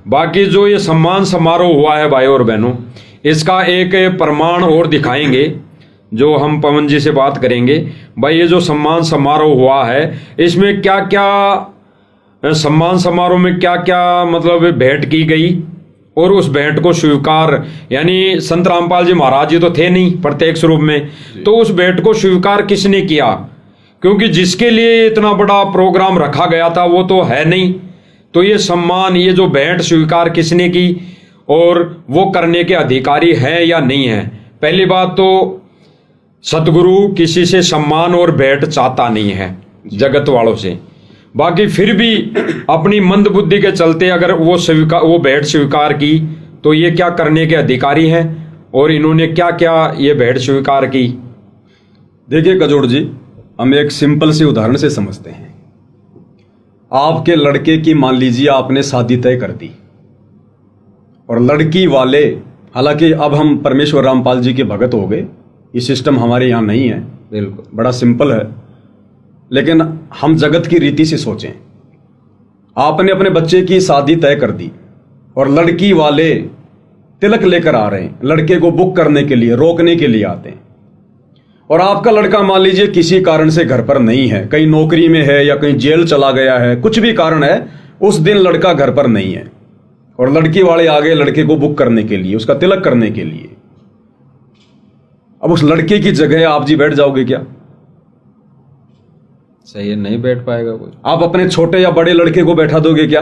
बाकी जो ये सम्मान समारोह हुआ है भाई और बहनों, इसका एक प्रमाण और दिखाएंगे जो हम पवन जी से बात करेंगे। भाई ये जो सम्मान समारोह हुआ है, इसमें क्या क्या सम्मान समारोह में क्या क्या मतलब भेंट की गई, और उस भेंट को स्वीकार, यानी संत रामपाल जी महाराज जी तो थे नहीं प्रत्येक स्वरूप में, तो उस भेंट को स्वीकार किसने किया? क्योंकि जिसके लिए इतना बड़ा प्रोग्राम रखा गया था वो तो है नहीं, तो ये सम्मान, ये जो भेंट स्वीकार किसने की और वो करने के अधिकारी है या नहीं है? पहली बात तो सतगुरु किसी से सम्मान और भेंट चाहता नहीं है जगत वालों से। बाकी फिर भी अपनी मंद बुद्धि के चलते अगर वो भेंट स्वीकार की तो ये क्या करने के अधिकारी हैं, और इन्होंने क्या क्या ये भेंट स्वीकार की? देखिए कजोड़ जी, हम एक सिंपल सी उदाहरण से समझते हैं। आपके लड़के की मान लीजिए आपने शादी तय कर दी, और लड़की वाले, हालांकि अब हम परमेश्वर रामपाल जी के भगत हो गए, ये सिस्टम हमारे यहाँ नहीं है, बिल्कुल बड़ा सिंपल है, लेकिन हम जगत की रीति से सोचें। आपने अपने बच्चे की शादी तय कर दी और लड़की वाले तिलक लेकर आ रहे हैं, लड़के को बुक करने के लिए, रोकने के लिए आते हैं, और आपका लड़का मान लीजिए किसी कारण से घर पर नहीं है, कहीं नौकरी में है या कहीं जेल चला गया है, कुछ भी कारण है, उस दिन लड़का घर पर नहीं है, और लड़की वाले आ गए लड़के को बुक करने के लिए, उसका तिलक करने के लिए। अब उस लड़के की जगह आप जी बैठ जाओगे क्या? सही है, नहीं बैठ पाएगा कोई। आप अपने छोटे या बड़े लड़के को बैठा दोगे क्या?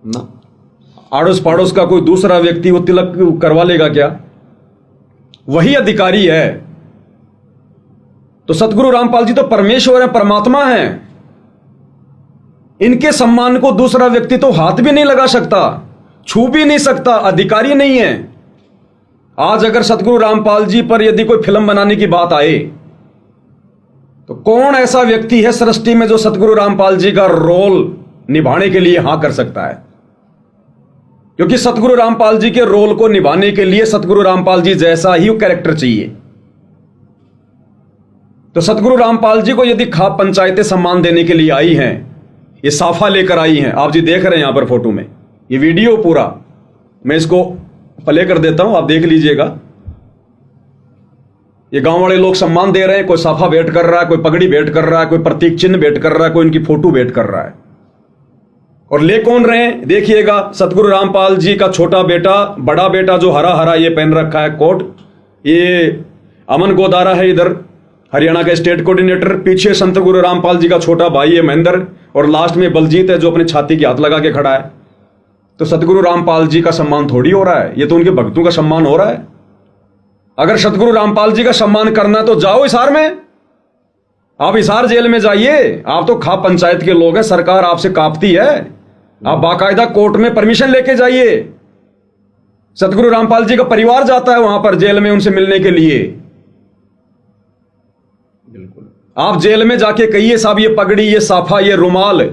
ना। आड़ोस पड़ोस का कोई दूसरा व्यक्ति वो तिलक करवा लेगा क्या? वही अधिकारी है। तो सतगुरु रामपाल जी तो परमेश्वर है, परमात्मा है, इनके सम्मान को दूसरा व्यक्ति तो हाथ भी नहीं लगा सकता, छू भी नहीं सकता, अधिकारी नहीं है। आज अगर सतगुरु रामपाल जी पर यदि कोई फिल्म बनाने की बात आए तो कौन ऐसा व्यक्ति है सृष्टि में जो सतगुरु रामपाल जी का रोल निभाने के लिए हां कर सकता है? क्योंकि सतगुरु रामपाल जी के रोल को निभाने के लिए सतगुरु रामपाल जी जैसा ही कैरेक्टर चाहिए। तो सतगुरु रामपाल जी को यदि खाप पंचायतें सम्मान देने के लिए आई हैं, ये साफा लेकर आई हैं, आप जी देख रहे हैं यहां पर फोटो में, ये वीडियो पूरा मैं इसको प्ले कर देता हूं, आप देख लीजिएगा। ये गांव वाले लोग सम्मान दे रहे हैं, कोई साफा भेंट कर रहा है, कोई पगड़ी भेंट कर रहा है, कोई प्रतीक चिन्ह भेंट कर रहा है, कोई इनकी फोटो भेंट कर रहा है। और ले कौन रहे हैं देखिएगा, सतगुरु रामपाल जी का छोटा बेटा, बड़ा बेटा जो हरा हरा ये पहन रखा है कोट, ये अमन गोदारा है, इधर हरियाणा का स्टेट कोऑर्डिनेटर, पीछे संत गुरु रामपाल जी का छोटा भाई है महेंद्र, और लास्ट में बलजीत है जो अपने छाती की हाथ लगा के खड़ा है। तो सतगुरु रामपाल जी का सम्मान थोड़ी हो रहा है, ये तो उनके भक्तों का सम्मान हो रहा है। अगर सतगुरु रामपाल जी का सम्मान करना तो जाओ हिसार में, आप हिसार जेल में जाइए, आप तो खाप पंचायत के लोग हैं, सरकार आपसे कांपती है, आप बाकायदा कोर्ट में परमिशन लेके जाइए। सतगुरु रामपाल जी का परिवार जाता है वहां पर जेल में उनसे मिलने के लिए। बिल्कुल आप जेल में जाके कहिए साहब ये पगड़ी, ये साफा, ये रुमाल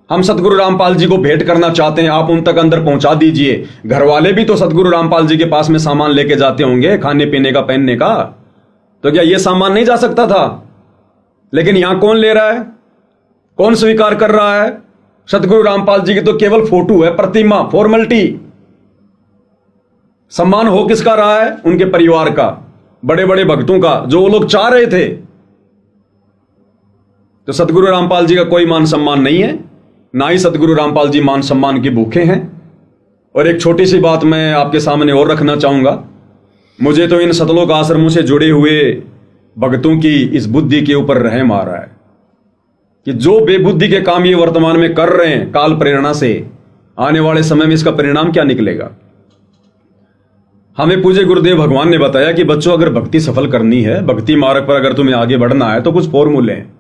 हम सतगुरु रामपाल जी को भेंट करना चाहते हैं, आप उन तक अंदर पहुंचा दीजिए। घर वाले भी तो सतगुरु रामपाल जी के पास में सामान लेके जाते होंगे, खाने पीने का, पहनने का, तो क्या ये सामान नहीं जा सकता था? लेकिन यहां कौन ले रहा है, कौन स्वीकार कर रहा है? सतगुरु रामपाल जी की तो केवल फोटो है, प्रतिमा, फॉर्मेलिटी। सम्मान हो किसका रहा है? उनके परिवार का, बड़े बड़े भक्तों का, जो वो लोग चाह रहे थे। तो सतगुरु रामपाल जी का कोई मान सम्मान नहीं है, ना ही सतगुरु रामपाल जी मान सम्मान के भूखे हैं। और एक छोटी सी बात मैं आपके सामने और रखना चाहूंगा, मुझे तो इन सतलोक आश्रमों से जुड़े हुए भक्तों की इस बुद्धि के ऊपर रहम आ रहा है कि जो बेबुद्धि के काम ये वर्तमान में कर रहे हैं, काल प्रेरणा से, आने वाले समय में इसका परिणाम क्या निकलेगा? हमें पूज्य गुरुदेव भगवान ने बताया कि बच्चों अगर भक्ति सफल करनी है, भक्ति मार्ग पर अगर तुम्हें आगे बढ़ना है, तो कुछ फॉर्मूले हैं,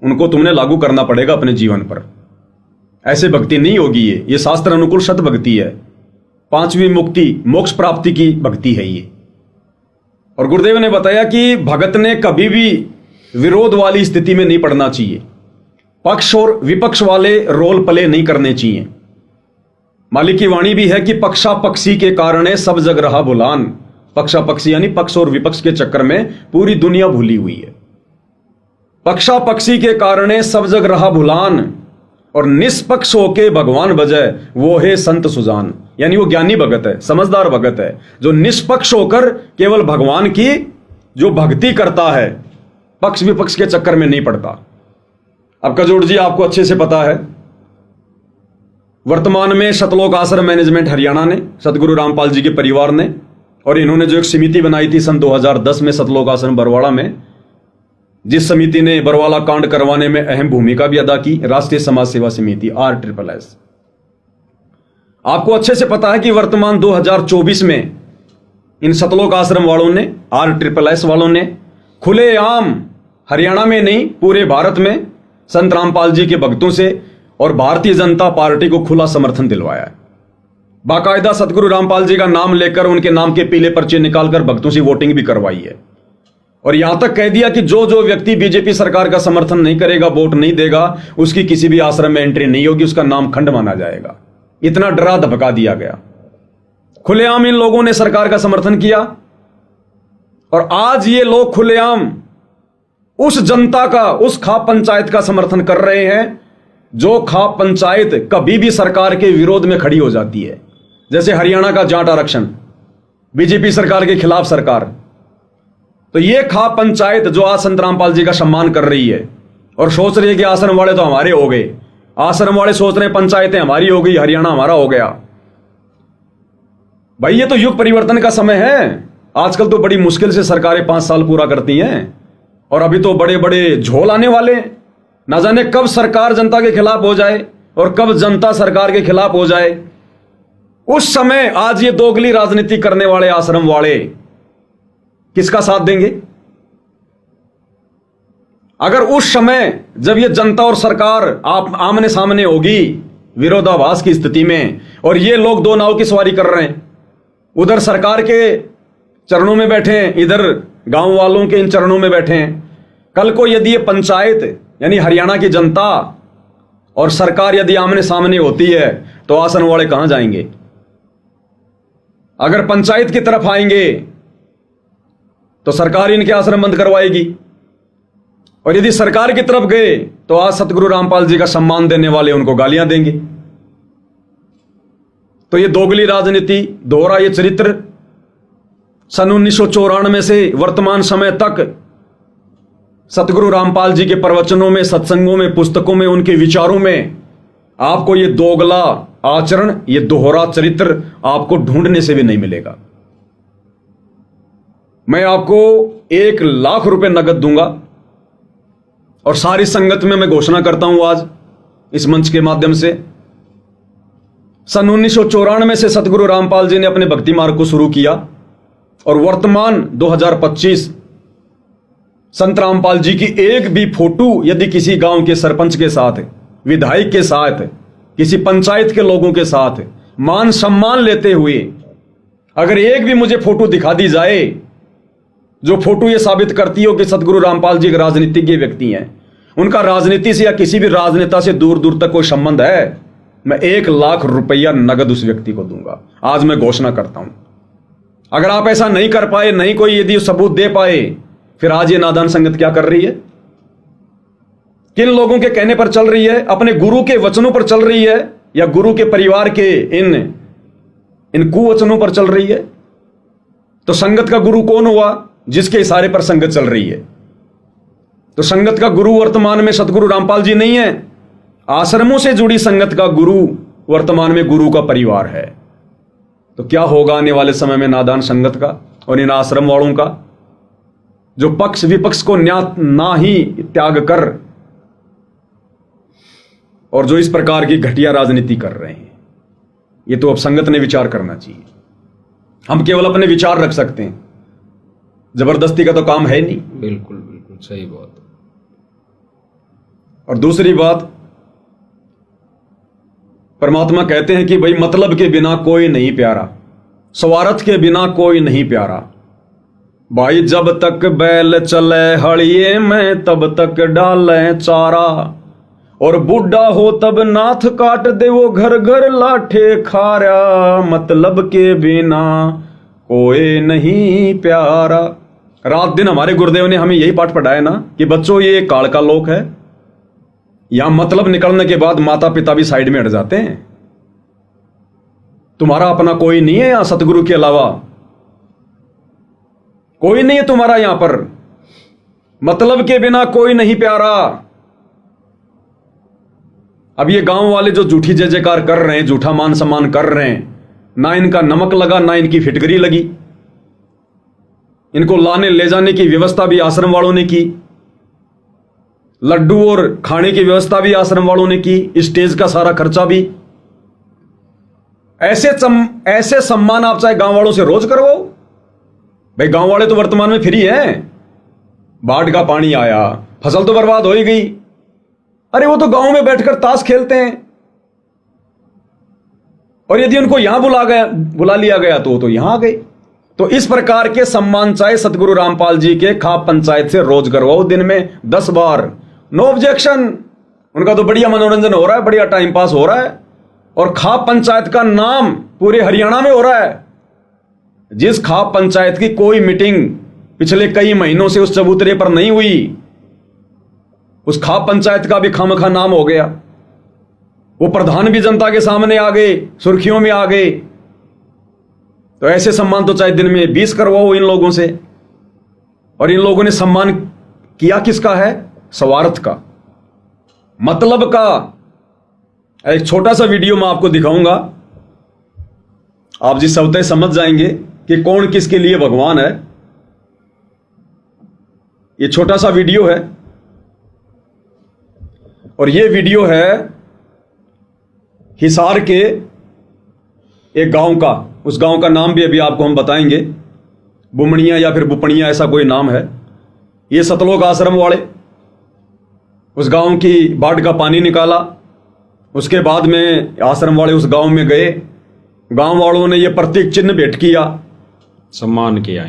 उनको तुमने लागू करना पड़ेगा अपने जीवन पर। ऐसे भक्ति नहीं होगी, ये शास्त्र अनुकूल सत भक्ति है, पांचवी मुक्ति, मोक्ष प्राप्ति की भक्ति है ये। और गुरुदेव ने बताया कि भगत ने कभी भी विरोध वाली स्थिति में नहीं पड़ना चाहिए, पक्ष और विपक्ष वाले रोल प्ले नहीं करने चाहिए। मालिक की वाणी भी है कि पक्षा पक्षी के कारण सब जग रहा भुलान। पक्षा पक्षी यानी पक्ष और विपक्ष के चक्कर में पूरी दुनिया भूली हुई है। पक्षा पक्षी के कारण सब जग रहा भुलान, और निष्पक्ष होके भगवान बजाए, वो है संत सुजान। यानी वो ज्ञानी भगत है, समझदार भगत है, जो निष्पक्ष होकर केवल भगवान की जो भक्ति करता है, पक्ष विपक्ष के चक्कर में नहीं पड़ता। अब कजोड़ जी, आपको अच्छे से पता है, वर्तमान में सतलोक आश्रम मैनेजमेंट हरियाणा ने, सतगुरु रामपाल जी के परिवार ने, और इन्होंने जो एक समिति बनाई थी सन 2010 में सतलोक आश्रम बरवाड़ा में, जिस समिति ने बरवाला कांड करवाने में अहम भूमिका भी अदा की, राष्ट्रीय समाज सेवा समिति RSSS। आपको अच्छे से पता है कि वर्तमान 2024 में इन सतलोक आश्रम वालों ने, RSSS वालों ने खुलेआम हरियाणा में नहीं पूरे भारत में संत रामपाल जी के भक्तों से और भारतीय जनता पार्टी को खुला समर्थन दिलवाया है। बाकायदा सतगुरु रामपाल जी का नाम लेकर उनके नाम के पीले पर्चे निकालकर भक्तों से वोटिंग भी करवाई है, और यहां तक कह दिया कि जो जो व्यक्ति बीजेपी सरकार का समर्थन नहीं करेगा, वोट नहीं देगा, उसकी किसी भी आश्रम में एंट्री नहीं होगी, उसका नाम खंड माना जाएगा। इतना डरा धमका दिया गया। खुलेआम इन लोगों ने सरकार का समर्थन किया, और आज ये लोग खुलेआम उस जनता का, उस खाप पंचायत का समर्थन कर रहे हैं जो खाप पंचायत कभी भी सरकार के विरोध में खड़ी हो जाती है। जैसे हरियाणा का जाट आरक्षण, बीजेपी सरकार के खिलाफ सरकार, तो ये खाप पंचायत जो आज संत रामपाल जी का सम्मान कर रही है और सोच रही है कि आश्रम वाले तो हमारे हो गए, आश्रम वाले सोच रहे हैं पंचायतें हमारी हो गई, हरियाणा हमारा हो गया। भाई ये तो युग परिवर्तन का समय है। आजकल तो बड़ी मुश्किल से सरकारें 5 साल पूरा करती हैं, और अभी तो बड़े बड़े झोल आने वाले। ना जाने कब सरकार जनता के खिलाफ हो जाए और कब जनता सरकार के खिलाफ हो जाए। उस समय आज ये दोगली राजनीति करने वाले आश्रम वाले किसका साथ देंगे? अगर उस समय जब ये जनता और सरकार आप आमने सामने होगी, विरोधाभास की स्थिति में, और ये लोग दो नाव की सवारी कर रहे हैं, उधर सरकार के चरणों में बैठे हैं, इधर गांव वालों के इन चरणों में बैठे हैं। कल को यदि ये पंचायत यानी हरियाणा की जनता और सरकार यदि आमने सामने होती है तो आश्रम वाले कहां जाएंगे? अगर पंचायत की तरफ आएंगे तो सरकार इनके आश्रम बंद करवाएगी, और यदि सरकार की तरफ गए तो आज सतगुरु रामपाल जी का सम्मान देने वाले उनको गालियां देंगे। तो ये दोगली राजनीति, दोहरा ये चरित्र सन 1994 से वर्तमान समय तक सतगुरु रामपाल जी के प्रवचनों में, सत्संगों में, पुस्तकों में, उनके विचारों में आपको ये दोगला आचरण, ये दोहरा चरित्र आपको ढूंढने से भी नहीं मिलेगा। मैं आपको 1 लाख रुपए नगद दूंगा, और सारी संगत में मैं घोषणा करता हूं आज इस मंच के माध्यम से, सन 1994 से सतगुरु रामपाल जी ने अपने भक्ति मार्ग को शुरू किया, और वर्तमान 2025 संत रामपाल जी की एक भी फोटो यदि किसी गांव के सरपंच के साथ, विधायक के साथ, किसी पंचायत के लोगों के साथ मान सम्मान लेते हुए अगर एक भी मुझे फोटो दिखा दी जाए, जो फोटो ये साबित करती हो कि सतगुरु रामपाल जी एक राजनीतिज्ञ व्यक्ति हैं, उनका राजनीति से या किसी भी राजनेता से दूर दूर तक कोई संबंध है, मैं 1 लाख रुपया नगद उस व्यक्ति को दूंगा। आज मैं घोषणा करता हूं। अगर आप ऐसा नहीं कर पाए, नहीं कोई यदि सबूत दे पाए, फिर आज ये नादान संगत क्या कर रही है? किन लोगों के कहने पर चल रही है? अपने गुरु के वचनों पर चल रही है, या गुरु के परिवार के इन कुवचनों पर चल रही है? तो संगत का गुरु कौन हुआ? जिसके इशारे पर संगत चल रही है। तो संगत का गुरु वर्तमान में सतगुरु रामपाल जी नहीं है, आश्रमों से जुड़ी संगत का गुरु वर्तमान में गुरु का परिवार है। तो क्या होगा आने वाले समय में नादान संगत का और इन आश्रम वालों का, जो पक्ष विपक्ष को ना ही त्याग कर और जो इस प्रकार की घटिया राजनीति कर रहे हैं? ये तो अब संगत ने विचार करना चाहिए। हम केवल अपने विचार रख सकते हैं, जबरदस्ती का तो काम है नहीं। बिल्कुल बिल्कुल सही बात। और दूसरी बात, परमात्मा कहते हैं कि भाई मतलब के बिना कोई नहीं प्यारा, स्वार्थ के बिना कोई नहीं प्यारा। भाई जब तक बैल चले हड़िए में तब तक डाले चारा, और बूढ़ा हो तब नाथ काट दे वो घर घर लाठे खारा, मतलब के बिना कोई नहीं प्यारा। रात दिन हमारे गुरुदेव ने हमें यही पाठ पढ़ाया ना कि बच्चों ये काल का लोक है, यहां मतलब निकलने के बाद माता पिता भी साइड में हट जाते हैं। तुम्हारा अपना कोई नहीं है यहां सतगुरु के अलावा, कोई नहीं है तुम्हारा यहां पर। मतलब के बिना कोई नहीं प्यारा। अब ये गांव वाले जो झूठी जय जयकार कर रहे हैं, झूठा मान सम्मान कर रहे हैं, ना इनका नमक लगा ना इनकी फिटकरी लगी। इनको लाने ले जाने की व्यवस्था भी आश्रम वालों ने की, लड्डू और खाने की व्यवस्था भी आश्रम वालों ने की, स्टेज का सारा खर्चा भी। ऐसे सम्मान आप चाहे गांव वालों से रोज करवाओ। भाई गांव वाले तो वर्तमान में फ्री हैं। बाढ़ का पानी आया, फसल तो बर्बाद हो ही गई, अरे वो तो गांव में बैठकर ताश खेलते हैं। और यदि उनको यहां बुला लिया गया तो वो तो यहां आ गए। तो इस प्रकार के सम्मान चाहे सतगुरु रामपाल जी के खाप पंचायत से रोज करवाओ, दिन में 10 बार, नो ऑब्जेक्शन। उनका तो बढ़िया मनोरंजन हो रहा है, बढ़िया टाइम पास हो रहा है। और खाप पंचायत का नाम पूरे हरियाणा में हो रहा है। जिस खाप पंचायत की कोई मीटिंग पिछले कई महीनों से उस चबूतरे पर नहीं हुई, उस खाप पंचायत का भी खामखा नाम हो गया। वो प्रधान भी जनता के सामने आ गए, सुर्खियों में आ गए। तो ऐसे सम्मान तो चाहे दिन में 20 करवाओ इन लोगों से। और इन लोगों ने सम्मान किया किसका है? स्वार्थ का, मतलब का। एक छोटा सा वीडियो मैं आपको दिखाऊंगा, आप जिस सवते समझ जाएंगे कि कौन किसके लिए भगवान है। ये छोटा सा वीडियो है और ये वीडियो है हिसार के एक गांव का। उस गांव का नाम भी अभी आपको हम बताएंगे, बुमणिया या फिर बुपणिया, ऐसा कोई नाम है। ये सतलोक आश्रम वाले उस गांव की बाढ़ का पानी निकाला। उसके बाद में आश्रम वाले उस गांव में गए, गांव वालों ने ये प्रतीक चिन्ह भेंट किया, सम्मान किया,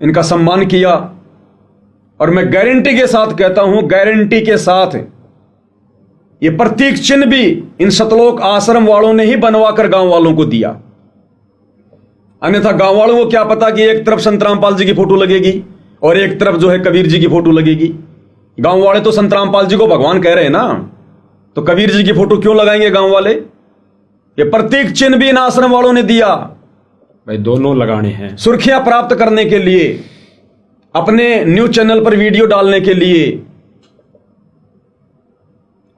इनका सम्मान किया। और मैं गारंटी के साथ कहता हूं, गारंटी के साथ, ये प्रतीक चिन्ह भी इन सतलोक आश्रम वालों ने ही बनवाकर गांव वालों को दिया। अन्यथा गांव वालों को क्या पता कि एक तरफ संत रामपाल जी की फोटो लगेगी और एक तरफ जो है कबीर जी की फोटो लगेगी। गांव वाले तो संत रामपाल जी को भगवान कह रहे हैं ना, तो कबीर जी की फोटो क्यों लगाएंगे गांव वाले? ये प्रतीक चिन्ह भी इन आश्रम वालों ने दिया। भाई दोनों लगाने हैं, सुर्खियां प्राप्त करने के लिए, अपने न्यूज चैनल पर वीडियो डालने के लिए।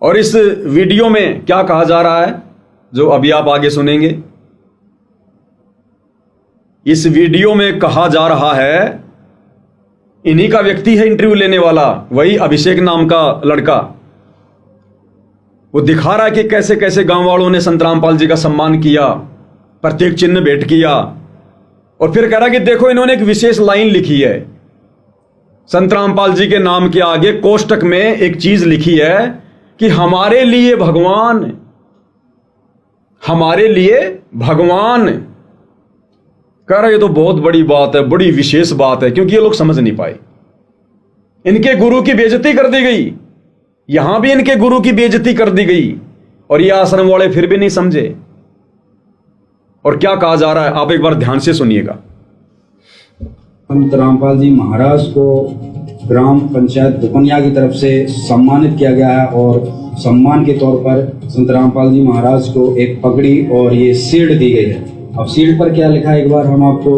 और इस वीडियो में क्या कहा जा रहा है, जो अभी आप आगे सुनेंगे। इस वीडियो में कहा जा रहा है, इन्हीं का व्यक्ति है इंटरव्यू लेने वाला, वही अभिषेक नाम का लड़का। वो दिखा रहा है कि कैसे कैसे गांव वालों ने संत रामपाल जी का सम्मान किया, प्रतीक चिन्ह भेंट किया। और फिर कह रहा कि देखो इन्होंने एक विशेष लाइन लिखी है, संत रामपाल जी के नाम के आगे कोष्टक में एक चीज लिखी है कि हमारे लिए भगवान, हमारे लिए भगवान। कह रहे ये तो बहुत बड़ी बात है, बड़ी विशेष बात है, क्योंकि ये लोग समझ नहीं पाए। इनके गुरु की बेइज्जती कर दी गई, यहां भी इनके गुरु की बेइज्जती कर दी गई, और ये आश्रम वाले फिर भी नहीं समझे। और क्या कहा जा रहा है आप एक बार ध्यान से सुनिएगा। संत रामपाल जी महाराज को ग्राम पंचायत दुपनिया की तरफ से सम्मानित किया गया है और सम्मान के तौर पर संत रामपाल जी महाराज को एक पगड़ी और ये शील्ड दी गई है। अब शील्ड पर क्या लिखा है एक बार हम आपको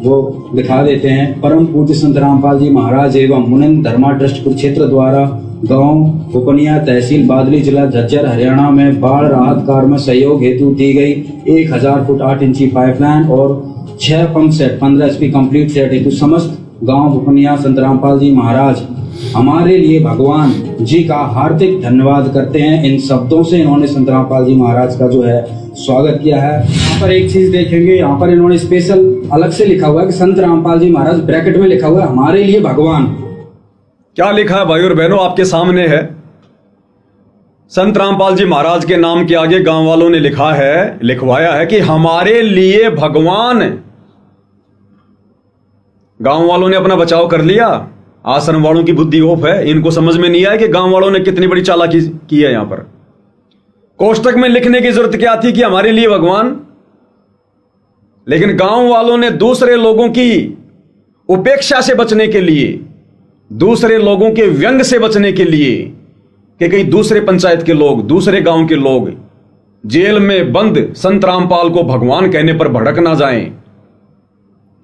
वो दिखा देते हैं। परम पूज्य संत रामपाल जी महाराज एवं मुनिंद धर्मा ट्रस्ट कुरुक्षेत्र द्वारा गांव बुपनिया तहसील बादली जिला झज्जर हरियाणा में बाढ़ राहत कार्य में सहयोग हेतु दी गई 1000 फुट 8 इंची पाइपलाइन और 6 pump set 15 HP complete set हेतु समस्त गांव बुपनिया संत रामपाल जी महाराज हमारे लिए भगवान जी का हार्दिक धन्यवाद करते हैं। इन शब्दों से इन्होंने संत रामपाल जी महाराज का जो है स्वागत किया है। यहाँ पर एक चीज देखेंगे, यहाँ पर इन्होंने स्पेशल अलग से लिखा हुआ है कि संत रामपाल जी महाराज, ब्रैकेट में लिखा हुआ है हमारे लिए भगवान। क्या लिखा है भाई और बहनों, आपके सामने है। संत रामपाल जी महाराज के नाम के आगे गांव वालों ने लिखा है, लिखवाया है कि हमारे लिए भगवान। गांव वालों ने अपना बचाव कर लिया, आश्रम वालों की बुद्धि ऑफ है। इनको समझ में नहीं आया कि गांव वालों ने कितनी बड़ी चालाकी की है। यहां पर कोष्टक में लिखने की जरूरत क्या थी कि हमारे लिए भगवान, लेकिन गांव वालों ने दूसरे लोगों की उपेक्षा से बचने के लिए, दूसरे लोगों के व्यंग से बचने के लिए कि कहीं दूसरे पंचायत के लोग, दूसरे गांव के लोग जेल में बंद संत रामपाल को भगवान कहने पर भड़क ना जाएं।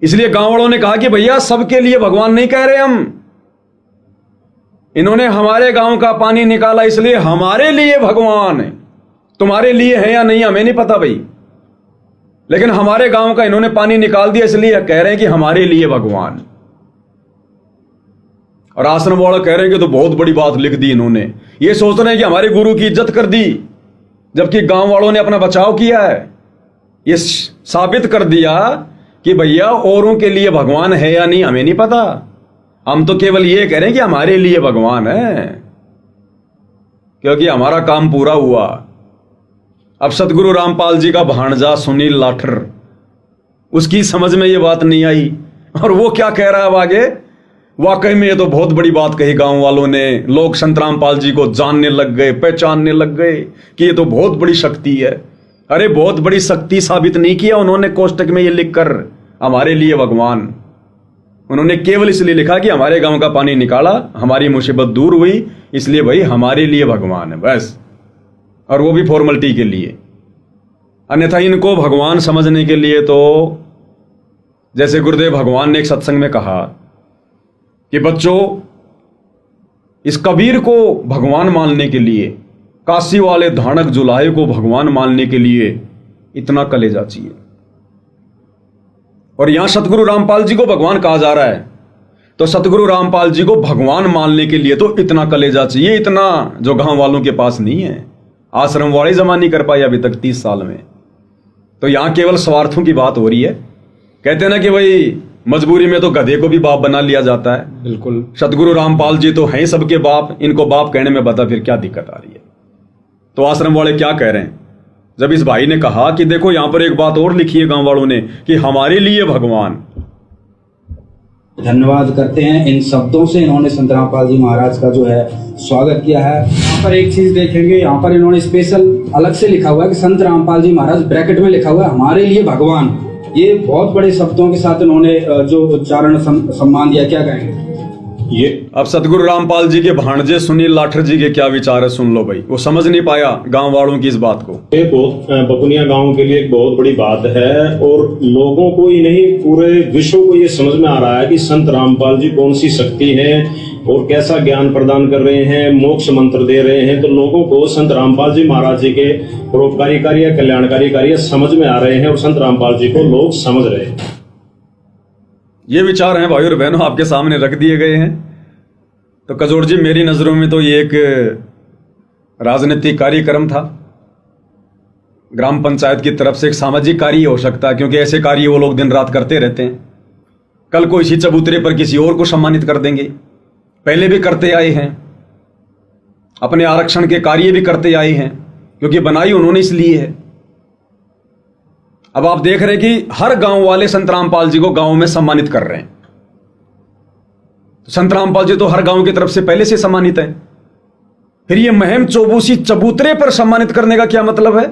इसलिए गांव वालों ने कहा कि भैया सबके लिए भगवान नहीं कह रहे हम, इन्होंने हमारे गांव का पानी निकाला इसलिए हमारे लिए भगवान है, तुम्हारे लिए है या नहीं हमें नहीं पता भाई, लेकिन हमारे गांव का इन्होंने पानी निकाल दिया इसलिए कह रहे हैं कि हमारे लिए भगवान। और आश्रम वाले कह रहे हैं कि तो बहुत बड़ी बात लिख दी इन्होंने, ये सोच रहे हैं कि हमारे गुरु की इज्जत कर दी, जबकि गांव वालों ने अपना बचाव किया है। ये साबित कर दिया कि भैया औरों के लिए भगवान है या नहीं हमें नहीं पता, हम तो केवल ये कह रहे हैं कि हमारे लिए भगवान है, क्योंकि हमारा काम पूरा हुआ। अब सतगुरु रामपाल जी का भांजा सुनील लाठर, उसकी समझ में ये बात नहीं आई, और वो क्या कह रहा है अब आगे, वाकई में ये तो बहुत बड़ी बात कही गांव वालों ने। लोग संत रामपाल जी को जानने लग गए, पहचानने लग गए कि ये तो बहुत बड़ी शक्ति है। अरे बहुत बड़ी शक्ति साबित नहीं किया उन्होंने कोष्टक में ये लिखकर हमारे लिए भगवान, उन्होंने केवल इसलिए लिखा कि हमारे गांव का पानी निकाला, हमारी मुसीबत दूर हुई, इसलिए भाई हमारे लिए भगवान है बस, और वो भी फॉर्मेलिटी के लिए। अन्यथा इनको भगवान समझने के लिए तो जैसे गुरुदेव भगवान ने एक सत्संग में कहा कि बच्चों इस कबीर को भगवान मानने के लिए, काशी वाले धानक जुलाहे को भगवान मानने के लिए इतना कलेजा चाहिए। और यहां सतगुरु रामपाल जी को भगवान कहा जा रहा है, तो सतगुरु रामपाल जी को भगवान मानने के लिए तो इतना कलेजा चाहिए, इतना जो गांव वालों के पास नहीं है, आश्रम वाले जमा नहीं कर पाए अभी तक 30 साल में। तो यहां केवल स्वार्थों की बात हो रही है। कहते हैं ना कि भाई मजबूरी में तो गधे को भी बाप बना लिया जाता है। बिल्कुल, सतगुरु रामपाल जी तो हैं सबके बाप, इनको बाप कहने में बता फिर क्या दिक्कत आ रही है। तो आश्रम वाले क्या कह रहे हैं, जब इस भाई ने कहा कि देखो यहां पर एक बात और लिखी है गांव वालों ने कि हमारे लिए भगवान, धन्यवाद करते हैं इन शब्दों से। इन्होंने संत रामपाल जी महाराज का जो है स्वागत किया है। यहाँ पर एक चीज देखेंगे, यहाँ पर इन्होंने स्पेशल अलग से लिखा हुआ है कि संत रामपाल जी महाराज, ब्रैकेट में लिखा हुआ है हमारे लिए भगवान। ये बहुत बड़े शब्दों के साथ इन्होंने जो उच्चारण सम्मान दिया, क्या कहेंगे? ये अब सतगुरु रामपाल जी के भांजे सुनील लाठर जी के क्या विचार है सुन लो भाई। वो समझ नहीं पाया गांव वालों की इस बात को। ये बहुत बपुनिया गांव के लिए एक बहुत बड़ी बात है, और लोगों को ही नहीं पूरे विश्व को ये समझ में आ रहा है कि संत रामपाल जी कौन सी शक्ति है और कैसा ज्ञान प्रदान कर रहे हैं, मोक्ष मंत्र दे रहे हैं। तो लोगों को संत रामपाल जी महाराज जी के परोपकारी कार्य, कल्याणकारी कार्य समझ में आ रहे हैं, और संत रामपाल जी को लोग समझ रहे हैं। ये विचार हैं भाई और बहनों आपके सामने रख दिए गए हैं। तो कजोड़ जी मेरी नजरों में तो ये एक राजनीतिक कार्यक्रम था, ग्राम पंचायत की तरफ से एक सामाजिक कार्य हो सकता है, क्योंकि ऐसे कार्य वो लोग दिन रात करते रहते हैं। कल को इसी चबूतरे पर किसी और को सम्मानित कर देंगे, पहले भी करते आए हैं, अपने आरक्षण के कार्य भी करते आए हैं, क्योंकि बनाई उन्होंने इसलिए है। अब आप देख रहे हैं कि हर गांव वाले संत रामपाल जी को गांव में सम्मानित कर रहे हैं। संत रामपाल जी तो हर गांव की तरफ से पहले से सम्मानित है, फिर ये महम चौबूसी चबूतरे पर सम्मानित करने का क्या मतलब है,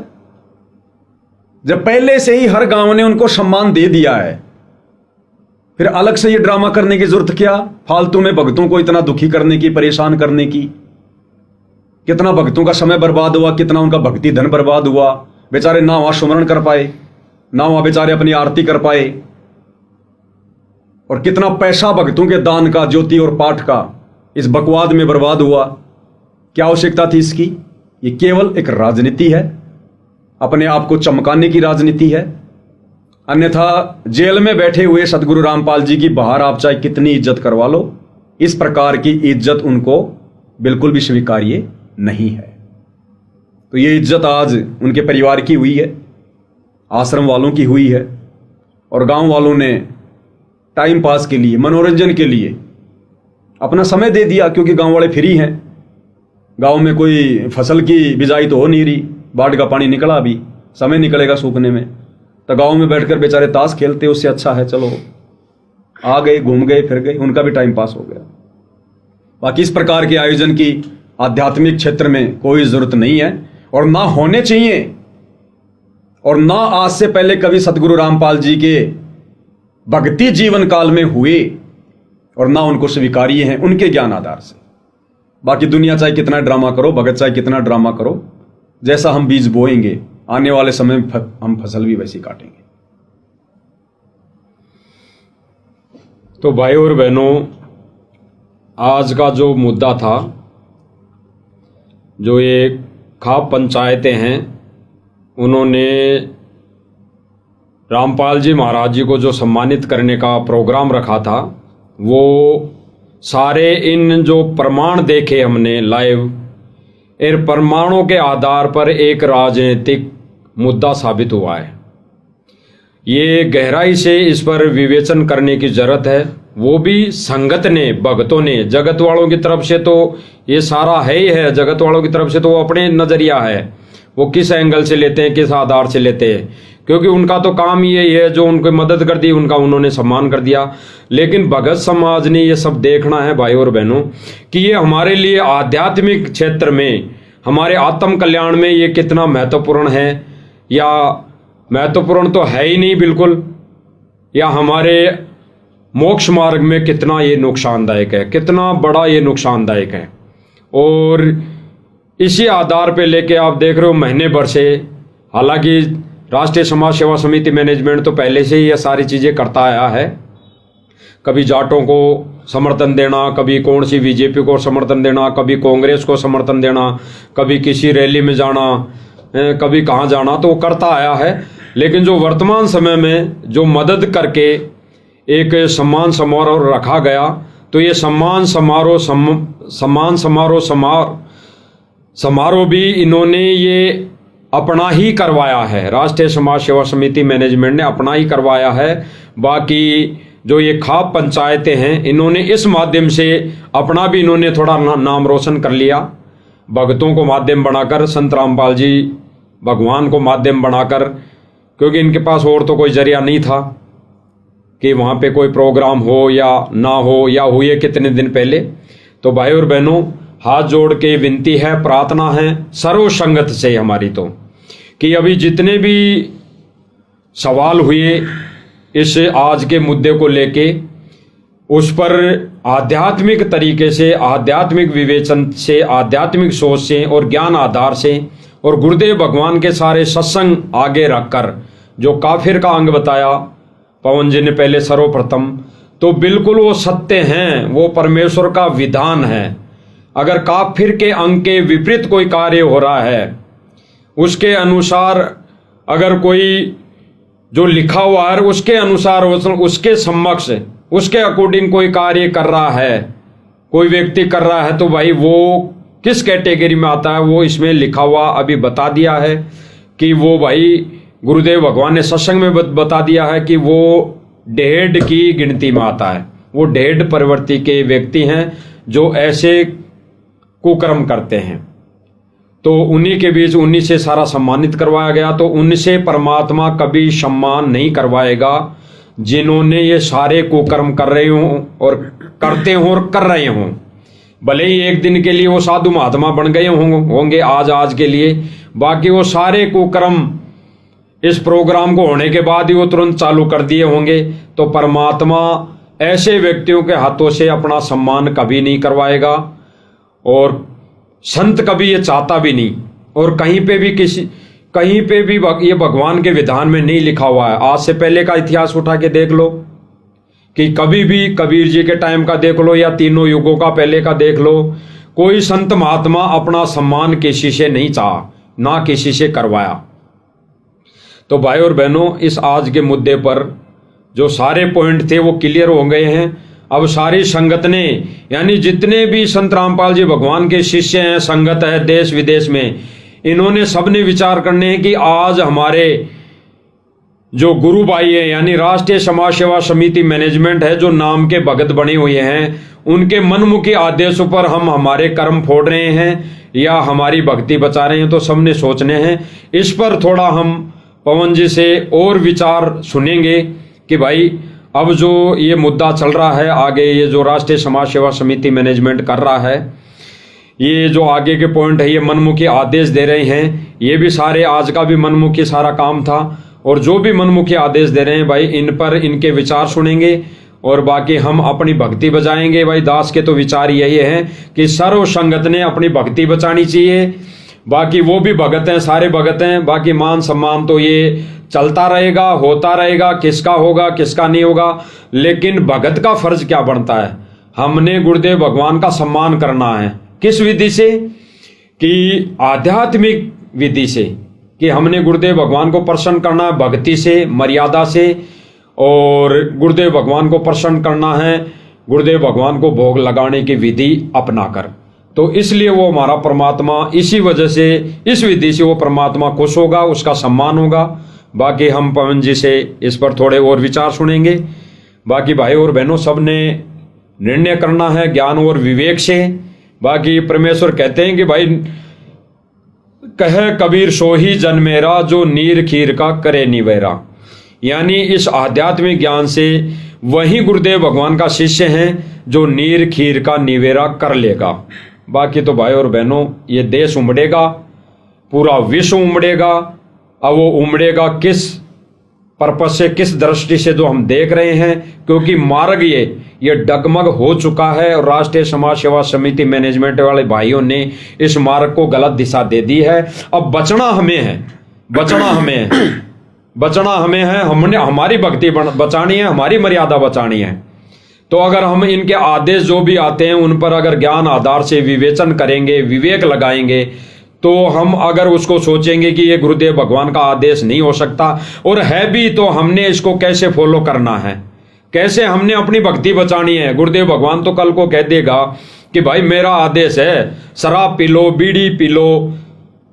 जब पहले से ही हर गांव ने उनको सम्मान दे दिया है। फिर अलग से ये ड्रामा करने की जरूरत क्या, फालतू में भक्तों को इतना दुखी करने की, परेशान करने की। कितना भक्तों का समय बर्बाद हुआ, कितना उनका भक्ति धन बर्बाद हुआ, बेचारे ना वहां सुमरण कर पाए, ना वहां बेचारे अपनी आरती कर पाए, और कितना पैसा भक्तों के दान का, ज्योति और पाठ का इस बकवाद में बर्बाद हुआ। क्या आवश्यकता थी इसकी? ये केवल एक राजनीति है, अपने आप को चमकाने की राजनीति है। अन्यथा जेल में बैठे हुए सतगुरु रामपाल जी की बाहर आप चाहे कितनी इज्जत करवा लो, इस प्रकार की इज्जत उनको बिल्कुल भी स्वीकार्य नहीं है। तो ये इज्जत आज उनके परिवार की हुई है, आश्रम वालों की हुई है, और गांव वालों ने टाइम पास के लिए, मनोरंजन के लिए अपना समय दे दिया, क्योंकि गांव वाले फ्री हैं। गांव में कोई फसल की बिजाई तो हो नहीं रही, बाढ़ का पानी निकला, अभी समय निकलेगा सूखने में, तो गांव में बैठकर बेचारे ताश खेलते, उससे अच्छा है चलो आ गए, घूम गए, फिर गए, उनका भी टाइम पास हो गया। बाकी इस प्रकार के आयोजन की आध्यात्मिक क्षेत्र में कोई जरूरत नहीं है, और ना होने चाहिए, और ना आज से पहले कभी सतगुरु रामपाल जी के भक्ति जीवन काल में हुए, और ना उनको स्वीकार्य हैं उनके ज्ञान आधार से। बाकी दुनिया चाहे कितना ड्रामा करो, भगत चाहे कितना ड्रामा करो, जैसा हम बीज बोएंगे आने वाले समय में हम फसल भी वैसी काटेंगे। तो भाई और बहनों, आज का जो मुद्दा था, जो ये खाप पंचायतें हैं, उन्होंने रामपाल जी महाराज जी को जो सम्मानित करने का प्रोग्राम रखा था, वो सारे इन जो प्रमाण देखे हमने लाइव, इन प्रमाणों के आधार पर एक राजनीतिक मुद्दा साबित हुआ है। ये गहराई से इस पर विवेचन करने की जरूरत है। वो भी संगत ने, भगतों ने, जगत वालों की तरफ से तो ये सारा है ही है, जगत वालों की तरफ से तो वो अपने नजरिया है, वो किस एंगल से लेते हैं, किस आधार से लेते हैं, क्योंकि उनका तो काम यही है, जो उनको मदद कर दी उनका उन्होंने सम्मान कर दिया। लेकिन भगत समाज ने ये सब देखना है भाई और बहनों कि ये हमारे लिए आध्यात्मिक क्षेत्र में, हमारे आत्म कल्याण में ये कितना महत्वपूर्ण है, या महत्वपूर्ण तो है ही नहीं बिल्कुल, या हमारे मोक्ष मार्ग में कितना ये नुकसानदायक है, कितना बड़ा ये नुकसानदायक है। और इसी आधार पे लेके आप देख रहे हो महीने भर से, हालांकि राष्ट्रीय समाज सेवा समिति मैनेजमेंट तो पहले से ही ये सारी चीज़ें करता आया है, कभी जाटों को समर्थन देना, कभी कौन सी बीजेपी को समर्थन देना, कभी कांग्रेस को समर्थन देना, कभी किसी रैली में जाना, कभी कहाँ जाना, तो वो करता आया है। लेकिन जो वर्तमान समय में जो मदद करके एक सम्मान समारोह रखा गया, तो ये सम्मान समारोह भी इन्होंने ये अपना ही करवाया है, राष्ट्रीय समाज सेवा समिति मैनेजमेंट ने अपना ही करवाया है। बाकी जो ये खाप पंचायतें हैं, इन्होंने इस माध्यम से अपना भी इन्होंने थोड़ा नाम रोशन कर लिया, भगतों को माध्यम बनाकर, संत रामपाल जी भगवान को माध्यम बनाकर, क्योंकि इनके पास और तो कोई जरिया नहीं था कि वहाँ पे कोई प्रोग्राम हो या ना हो, या हुए कितने दिन पहले। तो भाई और बहनों, हाथ जोड़ के विनती है, प्रार्थना है सर्व संगत से हमारी तो, कि अभी जितने भी सवाल हुए इस आज के मुद्दे को लेके, उस पर आध्यात्मिक तरीके से, आध्यात्मिक विवेचन से, आध्यात्मिक सोच से और ज्ञान आधार से, और गुरुदेव भगवान के सारे सत्संग आगे रखकर, जो काफिर का अंग बताया पवन जी ने पहले सर्वप्रथम, तो बिल्कुल वो सत्य हैं, वो परमेश्वर का विधान है। अगर काफिर के अंग के विपरीत कोई कार्य हो रहा है, उसके अनुसार अगर कोई जो लिखा हुआ है उसके अनुसार, उसके समक्ष, उसके अकॉर्डिंग कोई कार्य कर रहा है, कोई व्यक्ति कर रहा है, तो भाई वो किस कैटेगरी में आता है, वो इसमें लिखा हुआ अभी बता दिया है कि वो भाई गुरुदेव भगवान ने सत्संग में बता दिया है कि वो 1.5 की गिनती में आता है। वो 1.5 प्रवृत्ति के व्यक्ति हैं जो ऐसे कुकर्म करते हैं, तो उन्हीं के बीच उन्हीं से सारा सम्मानित करवाया गया। तो उनसे परमात्मा कभी सम्मान नहीं करवाएगा जिन्होंने ये सारे कुकर्म कर रहे हों और करते हों और कर रहे हों। भले ही एक दिन के लिए वो साधु महात्मा बन गए होंगे आज के लिए, बाकी वो सारे कुकर्म इस प्रोग्राम को होने के बाद ही वो तुरंत चालू कर दिए होंगे। तो परमात्मा ऐसे व्यक्तियों के हाथों से अपना सम्मान कभी नहीं करवाएगा, और संत कभी ये चाहता भी नहीं, और कहीं पे भी ये भगवान के विधान में नहीं लिखा हुआ है। आज से पहले का इतिहास उठा के देख लो कि कभी भी कबीर जी के टाइम का देख लो या तीनों युगों का पहले का देख लो, कोई संत महात्मा अपना सम्मान किसी से नहीं चाहा, ना किसी से करवाया। तो भाई और बहनों, इस आज के मुद्दे पर जो सारे पॉइंट थे वो क्लियर हो गए हैं। अब सारी संगत ने, यानी जितने भी संत रामपाल जी भगवान के शिष्य हैं, संगत है देश विदेश में, इन्होंने सबने विचार करने हैं कि आज हमारे जो गुरु भाई है, यानी राष्ट्रीय समाज सेवा समिति मैनेजमेंट है, जो नाम के भगत बने हुए हैं, उनके मनमुखी आदेशों पर हम हमारे कर्म फोड़ रहे हैं या हमारी भक्ति बचा रहे हैं। तो सबने सोचने हैं, इस पर थोड़ा हम पवन जी से और विचार सुनेंगे कि भाई अब जो ये मुद्दा चल रहा है आगे, ये जो राष्ट्रीय समाज सेवा समिति मैनेजमेंट कर रहा है, ये जो आगे के पॉइंट है, ये मनमुखी आदेश दे रहे हैं, ये भी सारे आज का भी मनमुखी सारा काम था, और जो भी मनमुखी आदेश दे रहे हैं भाई, इन पर इनके विचार सुनेंगे और बाकी हम अपनी भक्ति बचाएंगे। भाई दास के तो विचार यही है कि सर्व संगत ने अपनी भक्ति बचानी चाहिए। बाकी वो भी भगत हैं, सारे भगत हैं, बाकी मान सम्मान तो ये चलता रहेगा, होता रहेगा, किसका होगा किसका नहीं होगा। लेकिन भगत का फर्ज क्या बनता है, हमने गुरुदेव भगवान का सम्मान करना है। किस विधि से? कि आध्यात्मिक विधि से, कि हमने गुरुदेव भगवान को प्रसन्न करना है भक्ति से, मर्यादा से, और गुरुदेव भगवान को प्रसन्न करना है गुरुदेव भगवान को भोग लगाने की विधि अपनाकर। तो इसलिए वो हमारा परमात्मा, इसी वजह से इस विधि से वो परमात्मा खुश होगा, उसका सम्मान होगा। बाकी हम पवन जी से इस पर थोड़े और विचार सुनेंगे। बाकी भाई और बहनों, सबने निर्णय करना है ज्ञान और विवेक से। बाकी परमेश्वर कहते हैं कि भाई कहे कबीर सो ही जन मेरा, जो नीर खीर का करे निवेरा। यानी इस आध्यात्मिक ज्ञान से वही गुरुदेव भगवान का शिष्य हैं जो नीर खीर का निवेरा कर लेगा। बाकी तो भाई और बहनों, ये देश उमड़ेगा, पूरा विश्व उमड़ेगा। अब वो उमड़ेगा किस पर्पस से, किस दृष्टि से, जो हम देख रहे हैं, क्योंकि मार्ग ये डगमग हो चुका है और राष्ट्रीय समाज सेवा समिति मैनेजमेंट वाले भाइयों ने इस मार्ग को गलत दिशा दे दी है। अब बचना हमें है, बचना हमें है, बचना हमें है। हमने हमारी भक्ति बचानी है, हमारी मर्यादा बचानी है। तो अगर हम इनके आदेश जो भी आते हैं उन पर अगर ज्ञान आधार से विवेचन करेंगे, विवेक लगाएंगे, तो हम अगर उसको सोचेंगे कि ये गुरुदेव भगवान का आदेश नहीं हो सकता, और है भी तो हमने इसको कैसे फॉलो करना है, कैसे हमने अपनी भक्ति बचानी है। गुरुदेव भगवान तो कल को कह देगा कि भाई मेरा आदेश है शराब पी लो, बीड़ी पी लो,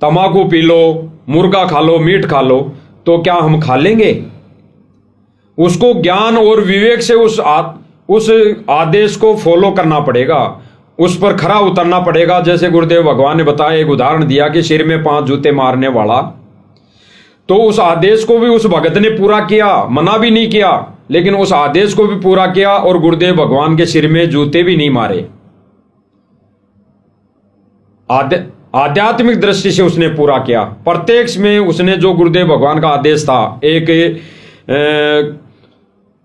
तंबाकू पी लो, मुर्गा खा लो, मीट खा लो, तो क्या हम खा लेंगे? उसको ज्ञान और विवेक से उस आदेश को फॉलो करना पड़ेगा, उस पर खरा उतरना पड़ेगा। जैसे गुरुदेव भगवान ने बताया, एक उदाहरण दिया कि सिर में 5 जूते मारने वाला, तो उस आदेश को भी उस भगत ने पूरा किया, मना भी नहीं किया, लेकिन उस आदेश को भी पूरा किया और गुरुदेव भगवान के सिर में जूते भी नहीं मारे। आध्यात्मिक दृष्टि से उसने पूरा किया। प्रत्यक्ष में उसने जो गुरुदेव भगवान का आदेश था, एक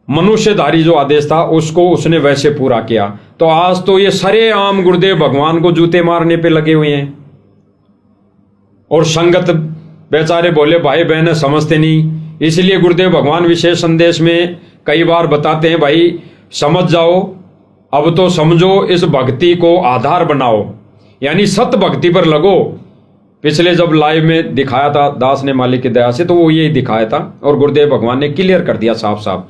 मनुष्यधारी जो आदेश था, उसको उसने वैसे पूरा किया। तो आज तो ये सरेआम गुरुदेव भगवान को जूते मारने पे लगे हुए हैं, और संगत बेचारे बोले भाई बहन समझते नहीं। इसलिए गुरुदेव भगवान विशेष संदेश में कई बार बताते हैं, भाई समझ जाओ, अब तो समझो, इस भक्ति को आधार बनाओ, यानी सत भक्ति पर लगो। पिछले जब लाइव में दिखाया था दास ने मालिक की दया से, तो वो यही दिखाया था और गुरुदेव भगवान ने क्लियर कर दिया साफ साफ।